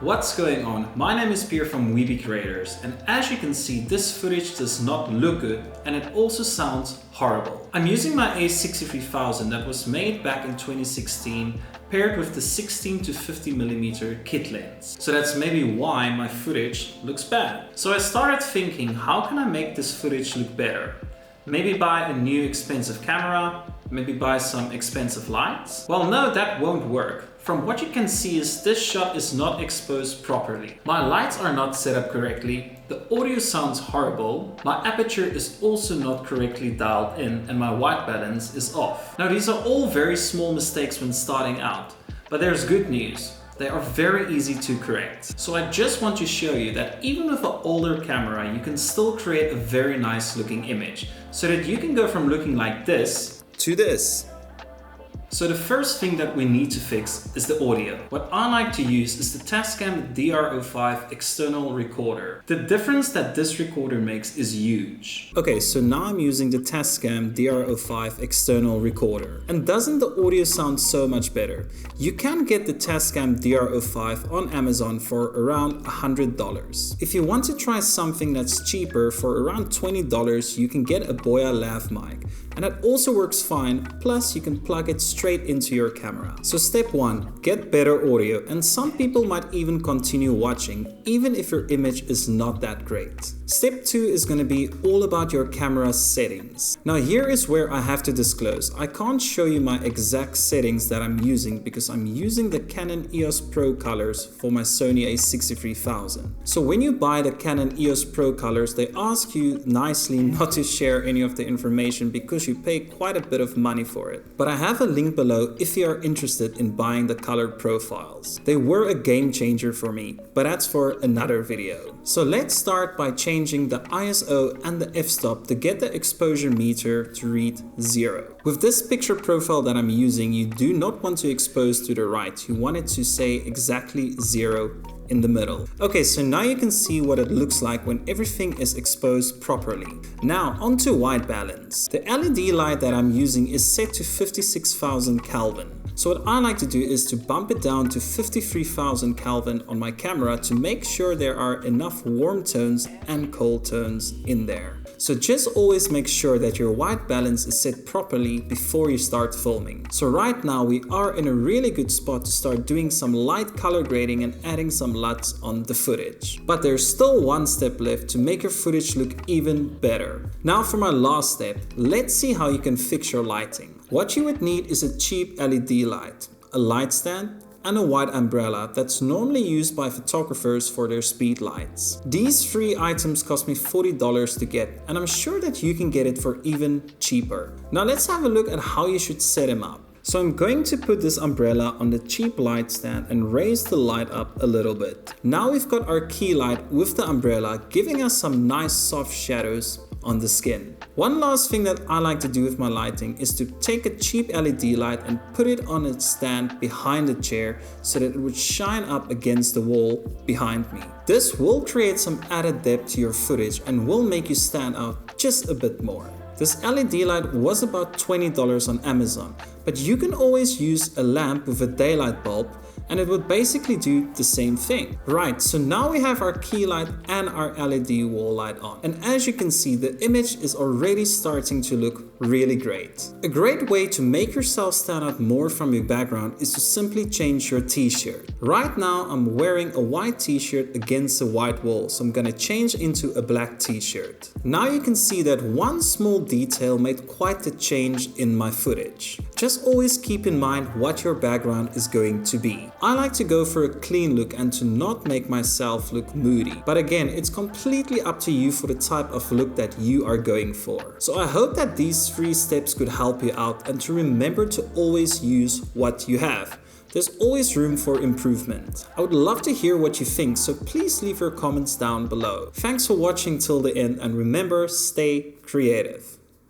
What's going on? My name is Pierre from Weeby Creators, and as you can see, this footage does not look good and it also sounds horrible. I'm using my A6300 that was made back in 2016 paired with the 16 to 50mm kit lens. So that's maybe why my footage looks bad. So I started thinking, how can I make this footage look better? Maybe buy a new expensive camera, maybe buy some expensive lights? Well, no, that won't work. From what you can see is this shot is not exposed properly. My lights are not set up correctly, the audio sounds horrible, my aperture is also not correctly dialed in, and my white balance is off. Now these are all very small mistakes when starting out, but there's good news. They are very easy to correct. So I just want to show you that even with an older camera, you can still create a very nice looking image, so that you can go from looking like this to this. So the first thing that we need to fix is the audio. What I like to use is the TASCAM DR05 external recorder. The difference that this recorder makes is huge. Okay, so now I'm using the TASCAM DR05 external recorder. And doesn't the audio sound so much better? You can get the TASCAM DR05 on Amazon for around $100. If you want to try something that's cheaper for around $20, you can get a Boya lav mic. And that also works fine, plus you can plug it straight into your camera. So step 1, get better audio, and some people might even continue watching, even if your image is not that great. Step 2 is going to be all about your camera settings. Now here is where I have to disclose. I can't show you my exact settings that I'm using because I'm using the Canon EOS Pro colors for my Sony A6300. So when you buy the Canon EOS Pro colors, they ask you nicely not to share any of the information because you pay quite a bit of money for it. But I have a link below if you are interested in buying the colored profiles. They were a game changer for me, but that's for another video. So let's start by changing the ISO and the f-stop to get the exposure meter to read 0. With this picture profile that I'm using, you do not want to expose to the right. You want it to say exactly 0 in the middle. Okay, so now you can see what it looks like when everything is exposed properly. Now onto white balance. The LED light that I'm using is set to 56,000 Kelvin. So what I like to do is to bump it down to 53,000 Kelvin on my camera to make sure there are enough warm tones and cold tones in there. So just always make sure that your white balance is set properly before you start filming. So right now we are in a really good spot to start doing some light color grading and adding some LUTs on the footage. But there's still one step left to make your footage look even better. Now for my last step, let's see how you can fix your lighting. What you would need is a cheap LED light, a light stand, and a white umbrella that's normally used by photographers for their speed lights. These three items cost me $40 to get, and I'm sure that you can get it for even cheaper. Now let's have a look at how you should set them up. So I'm going to put this umbrella on the cheap light stand and raise the light up a little bit. Now we've got our key light with the umbrella giving us some nice soft shadows on the skin. One last thing that I like to do with my lighting is to take a cheap LED light and put it on a stand behind the chair so that it would shine up against the wall behind me. This will create some added depth to your footage and will make you stand out just a bit more. This LED light was about $20 on Amazon, but you can always use a lamp with a daylight bulb and it would basically do the same thing. Right, so now we have our key light and our LED wall light on. And as you can see, the image is already starting to look really great. A great way to make yourself stand out more from your background is to simply change your t-shirt. Right now I'm wearing a white t-shirt against a white wall, so I'm gonna change into a black t-shirt. Now you can see that one small detail made quite the change in my footage. Just always keep in mind what your background is going to be. I like to go for a clean look and to not make myself look moody. But again, it's completely up to you for the type of look that you are going for. So I hope that these 3 steps could help you out and to remember to always use what you have. There's always room for improvement. I would love to hear what you think, so please leave your comments down below. Thanks for watching till the end and remember, stay creative.